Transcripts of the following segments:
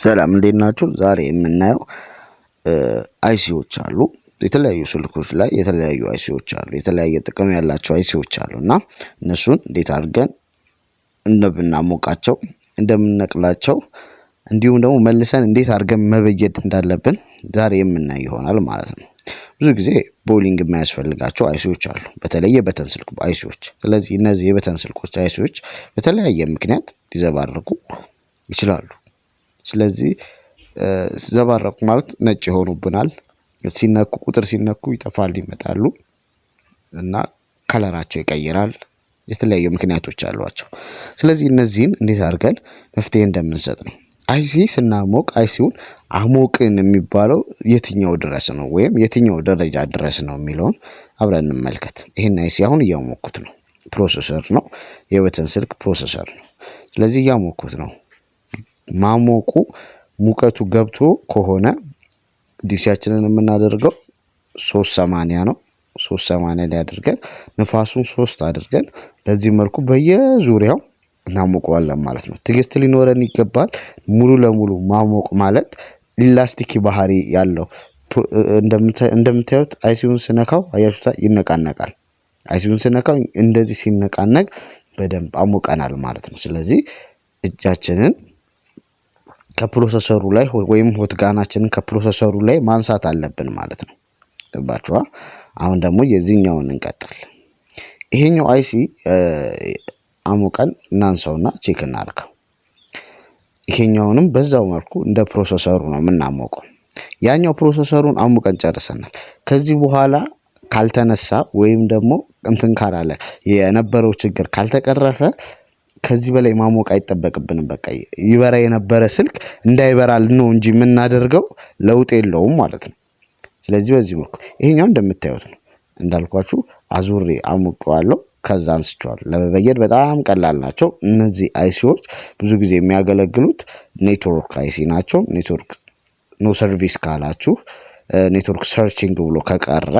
ሰላም እንዴት ናችሁ? ዛሬ የምናየው አይሲዎች አሉ። የተለያዩ ስልኮች ላይ የተለያዩ አይሲዎች አሉ። የተለያየ ጥቅም ያላቸው አይሲዎች አሉ እና እነሱን እንዴት አድርገን እንደምናሞቃቸው እንደምንነቅላቸው እንዲሁም ደግሞ መልሰን እንዴት አድርገን መበየድ እንዳለብን ዛሬ የምናይ ይሆናል ማለት ነው። ብዙ ጊዜ ቦሊንግ የማያስፈልጋቸው አይሲዎች አሉ፣ በተለይ የበተን ስልክ አይሲዎች። ስለዚህ እነዚህ የበተን ስልኮች አይሲዎች በተለያየ ምክንያት ሊዘባርቁ ይችላሉ። ስለዚህ ዘባረቁ ማለት ነጭ ይሆኑብናል፣ ሲነኩ ቁጥር ሲነኩ ይጠፋሉ፣ ይመጣሉ እና ከለራቸው ይቀየራል። የተለያዩ ምክንያቶች አሏቸው። ስለዚህ እነዚህን እንዴት አድርገን መፍትሄ እንደምንሰጥ ነው። አይሲ ስናሞቅ አይሲውን አሞቅን የሚባለው የትኛው ድረስ ነው ወይም የትኛው ደረጃ ድረስ ነው የሚለውን አብረን እንመልከት። ይሄን አይሲ አሁን እያሞኩት ነው። ፕሮሰሰር ነው፣ የበተን ስልክ ፕሮሰሰር ነው። ስለዚህ እያሞኩት ነው። ማሞቁ ሙቀቱ ገብቶ ከሆነ ዲሲያችንን የምናደርገው 380 ነው። 380 ላይ አድርገን ንፋሱን 3 አድርገን በዚህ መልኩ በየዙሪያው እናሞቀዋለን ማለት ነው። ትዕግስት ሊኖረን ይገባል። ሙሉ ለሙሉ ማሞቅ ማለት ኢላስቲክ ባህሪ ያለው እንደምታዩት አይሲውን ስነካው አያችሁታ ይነቃነቃል። አይሲውን ስነካው እንደዚህ ሲነቃነቅ በደንብ አሞቀናል ማለት ነው። ስለዚህ እጃችንን ከፕሮሰሰሩ ላይ ወይም ሆትጋናችንን ከፕሮሰሰሩ ላይ ማንሳት አለብን ማለት ነው። ገባችኋ? አሁን ደግሞ የዚህኛውን እንቀጥል። ይሄኛው አይሲ አሞቀን እናንሳውና ቼክ እናድርገው። ይሄኛውንም በዛው መልኩ እንደ ፕሮሰሰሩ ነው የምናሞቀው። ያኛው ፕሮሰሰሩን አሙቀን ጨርሰናል። ከዚህ በኋላ ካልተነሳ ወይም ደግሞ እንትን ካላለ የነበረው ችግር ካልተቀረፈ ከዚህ በላይ ማሞቅ አይጠበቅብንም። በቃ ይበራ የነበረ ስልክ እንዳይበራል ነው እንጂ የምናደርገው ለውጥ የለውም ማለት ነው። ስለዚህ በዚህ መልኩ ይሄኛው እንደምታዩት ነው። እንዳልኳችሁ አዙሬ አሞቀዋለሁ፣ ከዛ አንስቼዋለሁ። ለመበየድ በጣም ቀላል ናቸው እነዚህ አይሲዎች። ብዙ ጊዜ የሚያገለግሉት ኔትወርክ አይሲ ናቸው። ኔትወርክ ኖ ሰርቪስ ካላችሁ ኔትወርክ ሰርቺንግ ብሎ ከቀረ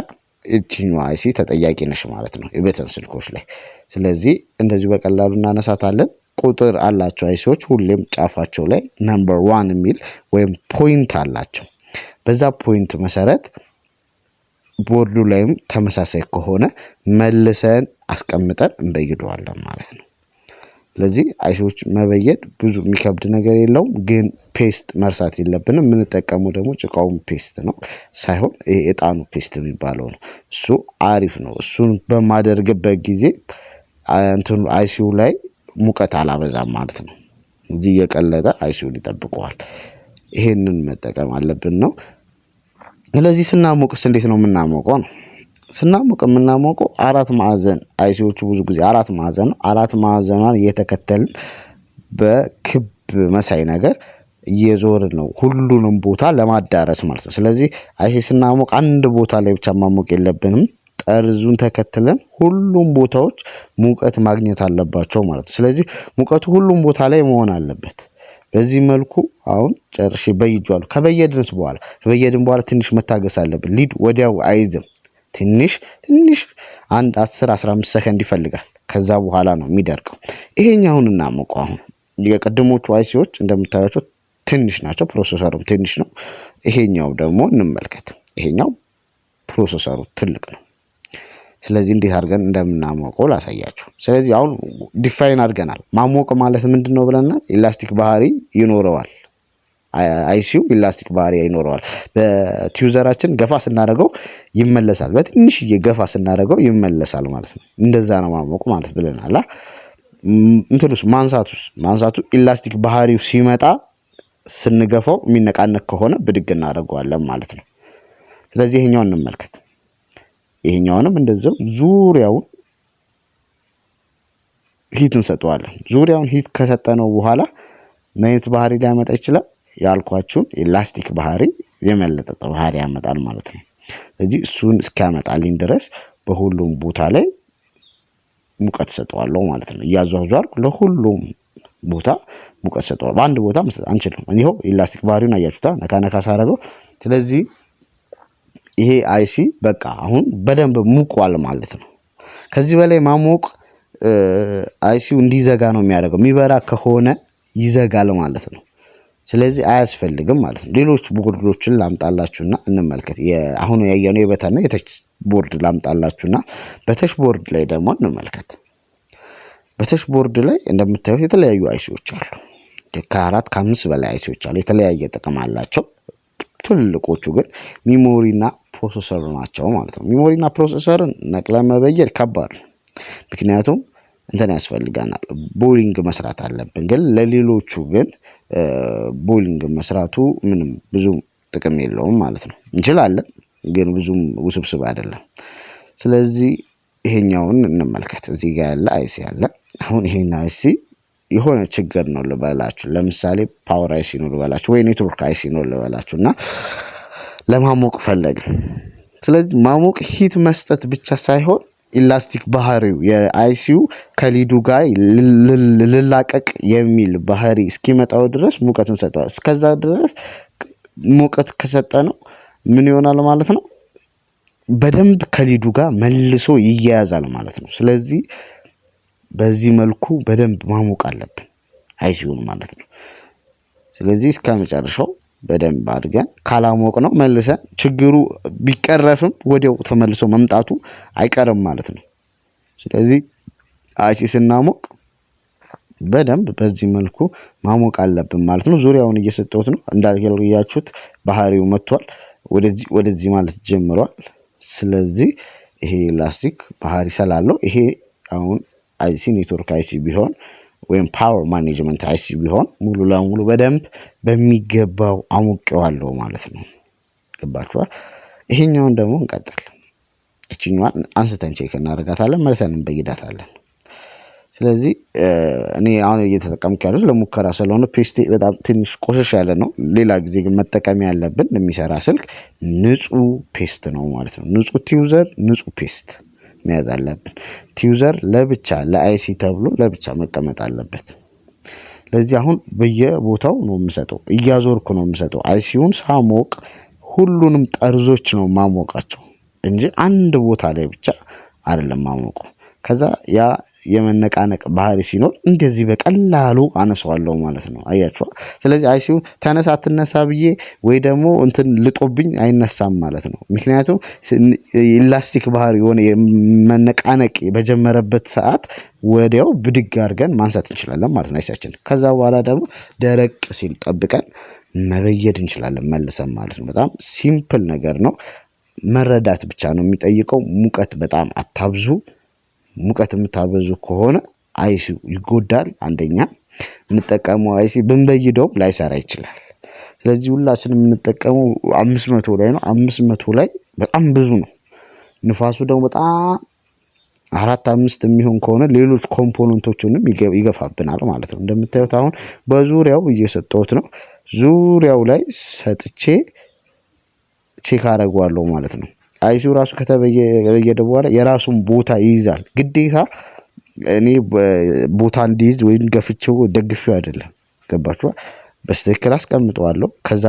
እቺኛው አይሲ ተጠያቂ ነሽ ማለት ነው የበተን ስልኮች ላይ። ስለዚህ እንደዚህ በቀላሉ እናነሳታለን። ቁጥር አላቸው አይሲዎች ሁሌም ጫፋቸው ላይ ነምበር 1 የሚል ወይም ፖይንት አላቸው። በዛ ፖይንት መሰረት ቦርዱ ላይም ተመሳሳይ ከሆነ መልሰን አስቀምጠን እንበይደዋለን ማለት ነው። ስለዚህ አይሲዎች መበየድ ብዙ የሚከብድ ነገር የለውም፣ ግን ፔስት መርሳት የለብንም። የምንጠቀመው ደግሞ ጭቃውን ፔስት ነው ሳይሆን ይሄ እጣኑ ፔስት የሚባለው ነው። እሱ አሪፍ ነው። እሱን በማደርግበት ጊዜ እንትኑ አይሲው ላይ ሙቀት አላበዛም ማለት ነው። እዚህ እየቀለጠ አይሲውን ይጠብቀዋል። ይሄንን መጠቀም አለብን ነው። ስለዚህ ስናሞቅስ እንዴት ነው የምናሞቀው ነው? ስናሞቅ የምናሞቀው 4 ማዕዘን አይሲዎቹ ብዙ ጊዜ 4 ማዕዘን ነው። 4 ማዕዘኗን እየተከተልን በክብ መሳይ ነገር እየዞርን ነው ሁሉንም ቦታ ለማዳረስ ማለት ነው። ስለዚህ አይሲ ስናሞቅ አንድ ቦታ ላይ ብቻ ማሞቅ የለብንም። ጠርዙን ተከትለን ሁሉም ቦታዎች ሙቀት ማግኘት አለባቸው ማለት ነው። ስለዚህ ሙቀቱ ሁሉም ቦታ ላይ መሆን አለበት። በዚህ መልኩ አሁን ጨርሼ በይጇለሁ። ከበየድንስ በኋላ ትንሽ መታገስ አለብን። ሊድ ወዲያው አይዝም። ትንሽ አንድ 10-15 ሰከንድ ይፈልጋል። ከዛ በኋላ ነው የሚደርቀው። ይሄኛውን እናሞቀው። አሁን የቀደሞቹ አይሲዎች እንደምታዩት ትንሽ ናቸው፣ ፕሮሰሰሩም ትንሽ ነው። ይሄኛው ደግሞ እንመልከት። ይሄኛው ፕሮሰሰሩ ትልቅ ነው። ስለዚህ እንዴት አድርገን እንደምናሞቀው ላሳያችሁ። ስለዚህ አሁን ዲፋይን አድርገናል። ማሞቅ ማለት ምንድነው ብለናል? ኢላስቲክ ባህሪ ይኖረዋል። አይሲው ኢላስቲክ ባህሪ ይኖረዋል። በቲዩዘራችን ገፋ ስናደርገው ይመለሳል፣ በትንሽዬ ገፋ ስናደርገው ይመለሳል ማለት ነው። እንደዛ ነው ማሞቅ ማለት ብለናል። እንትኑስ ማንሳቱ ኢላስቲክ ባህሪው ሲመጣ ስንገፋው የሚነቃነቅ ከሆነ ብድግ እናደርገዋለን ማለት ነው። ስለዚህ ይሄኛውን እንመልከት። ይሄኛውንም እንደዛው ዙሪያውን ሂት እንሰጠዋለን። ዙሪያውን ሂት ከሰጠነው በኋላ ምን አይነት ባህሪ ሊያመጣ ይችላል? ያልኳችሁን ኢላስቲክ ባህሪ የመለጠጥ ባህሪ ያመጣል ማለት ነው። ስለዚህ እሱን እስኪያመጣልኝ ድረስ በሁሉም ቦታ ላይ ሙቀት ሰጠዋለሁ ማለት ነው። እያዟዟርኩ ለሁሉም ቦታ ሙቀት ሰጠዋለሁ። በአንድ ቦታ መስጠት አንችልም። ይሄው ኢላስቲክ ባህሪውን አያችሁታ፣ ነካ ሳረገው። ስለዚህ ይሄ አይሲ በቃ አሁን በደንብ ሙቋል ማለት ነው። ከዚህ በላይ ማሞቅ አይሲው እንዲዘጋ ነው የሚያደርገው። የሚበራ ከሆነ ይዘጋል ማለት ነው። ስለዚህ አያስፈልግም ማለት ነው። ሌሎች ቦርዶችን ላምጣላችሁና እንመልከት። አሁን ያየነው የበተን ነው። የተች ቦርድ ላምጣላችሁና በተች ቦርድ ላይ ደግሞ እንመልከት። በተች ቦርድ ላይ እንደምታዩት የተለያዩ አይሲዎች አሉ። ከ4 ከ5 በላይ አይሲዎች አሉ። የተለያየ ጥቅም አላቸው። ትልቆቹ ግን ሚሞሪና ፕሮሰሰር ናቸው ማለት ነው። ሚሞሪና ፕሮሰሰርን ነቅለን መበየድ ከባድ ነው። ምክንያቱም እንትን ያስፈልጋናል፣ ቦሊንግ መስራት አለብን። ግን ለሌሎቹ ግን ቦሊንግ መስራቱ ምንም ብዙም ጥቅም የለውም ማለት ነው። እንችላለን ግን ብዙም ውስብስብ አይደለም። ስለዚህ ይሄኛውን እንመልከት። እዚህ ጋር ያለ አይሲ አለ። አሁን ይሄን አይሲ የሆነ ችግር ነው ልበላችሁ። ለምሳሌ ፓወር አይሲ ነው ልበላችሁ ወይ ኔትወርክ አይሲ ነው ልበላችሁ እና ለማሞቅ ፈለግን። ስለዚህ ማሞቅ ሂት መስጠት ብቻ ሳይሆን ኢላስቲክ ባህሪው የአይሲዩ ከሊዱ ጋር ልላቀቅ የሚል ባህሪ እስኪመጣው ድረስ ሙቀት እንሰጠዋለን። እስከዛ ድረስ ሙቀት ከሰጠነው ምን ይሆናል ማለት ነው? በደንብ ከሊዱ ጋር መልሶ ይያያዛል ማለት ነው። ስለዚህ በዚህ መልኩ በደንብ ማሞቅ አለብን አይሲዩን ማለት ነው። ስለዚህ እስከመጨረሻው በደንብ አድርገን ካላሞቅ ነው መልሰን ችግሩ ቢቀረፍም ወዲያው ተመልሶ መምጣቱ አይቀርም ማለት ነው። ስለዚህ አይሲ ስናሞቅ በደንብ በዚህ መልኩ ማሞቅ አለብን ማለት ነው። ዙሪያውን እየሰጠሁት ነው። እንዳልኩያችሁት ባህሪው መጥቷል። ወደዚህ ማለት ጀምሯል። ስለዚህ ይሄ ላስቲክ ባህሪ ስላለው ይሄ አሁን አይሲ ኔትወርክ አይሲ ቢሆን ወይም ፓወር ማኔጅመንት አይሲ ቢሆን ሙሉ ለሙሉ በደንብ በሚገባው አሞቀዋለሁ ማለት ነው። ገባችኋል? ይሄኛውን ደግሞ እንቀጥል። እቺኛዋን አንስተን ቼክ እናደርጋታለን፣ መልሰን እንበይዳታለን። ስለዚህ እኔ አሁን እየተጠቀምኩ ያለው ለሙከራ ስለሆነ ፔስቴ በጣም ትንሽ ቆሸሽ ያለ ነው። ሌላ ጊዜ ግን መጠቀም ያለብን የሚሰራ ስልክ ንጹህ ፔስት ነው ማለት ነው። ንጹህ ቲዩዘር፣ ንጹህ ፔስት መያዝ አለብን። ቲዩዘር ለብቻ ለአይሲ ተብሎ ለብቻ መቀመጥ አለበት። ለዚህ አሁን በየቦታው ነው የምሰጠው፣ እያዞርኩ ነው የምሰጠው። አይሲዩን ሳሞቅ ሁሉንም ጠርዞች ነው ማሞቃቸው እንጂ አንድ ቦታ ላይ ብቻ አይደለም ማሞቀው። ከዛ ያ የመነቃነቅ ባህሪ ሲኖር እንደዚህ በቀላሉ አነሳዋለሁ ማለት ነው። አያችኋ? ስለዚህ አይሲዩ ተነሳ አትነሳ ብዬ ወይ ደግሞ እንትን ልጦብኝ አይነሳም ማለት ነው። ምክንያቱም ኢላስቲክ ባህሪ የሆነ የመነቃነቅ በጀመረበት ሰዓት ወዲያው ብድግ አድርገን ማንሳት እንችላለን ማለት ነው አይሲያችን። ከዛ በኋላ ደግሞ ደረቅ ሲል ጠብቀን መበየድ እንችላለን መልሰን ማለት ነው። በጣም ሲምፕል ነገር ነው። መረዳት ብቻ ነው የሚጠይቀው። ሙቀት በጣም አታብዙ። ሙቀት የምታበዙ ከሆነ አይሲ ይጎዳል። አንደኛ የምንጠቀመው አይሲ ብንበይደውም ላይሰራ ይችላል። ስለዚህ ሁላችንም የምንጠቀመው 500 ላይ ነው። 500 ላይ በጣም ብዙ ነው። ንፋሱ ደግሞ በጣም 4-5 የሚሆን ከሆነ ሌሎች ኮምፖነንቶችንም ይገፋብናል ማለት ነው። እንደምታዩት አሁን በዙሪያው እየሰጠሁት ነው። ዙሪያው ላይ ሰጥቼ ቼክ አደርገዋለሁ ማለት ነው። አይሲዩ ራሱ ከተበየደ በኋላ የራሱን ቦታ ይይዛል። ግዴታ እኔ ቦታ እንዲይዝ ወይም ገፍቼው ደግፌው አይደለም። ገባችኋ? በስትክክል አስቀምጠዋለሁ። ከዛ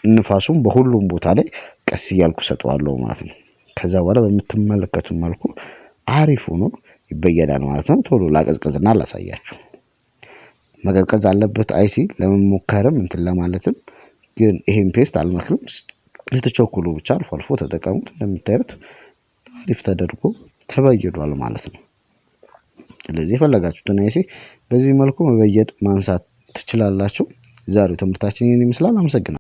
ንፋሱም በሁሉም ቦታ ላይ ቀስ እያልኩ ሰጠዋለሁ ማለት ነው። ከዛ በኋላ በምትመለከቱ መልኩ አሪፍ ሆኖ ይበየዳል ማለት ነው። ቶሎ ላቀዝቅዝና ላሳያችሁ። መቀዝቀዝ አለበት አይሲ ለመሞከርም እንትን ለማለትም። ግን ይሄን ፔስት አልመክርም። ልትቸኩሉ ብቻ አልፎ አልፎ ተጠቀሙት። እንደምታዩት አሪፍ ተደርጎ ተበይዷል ማለት ነው። ስለዚህ የፈለጋችሁትን አይሲ በዚህ መልኩ መበየድ ማንሳት ትችላላችሁ። ዛሬው ትምህርታችን ይህን ይመስላል። አመሰግናለሁ።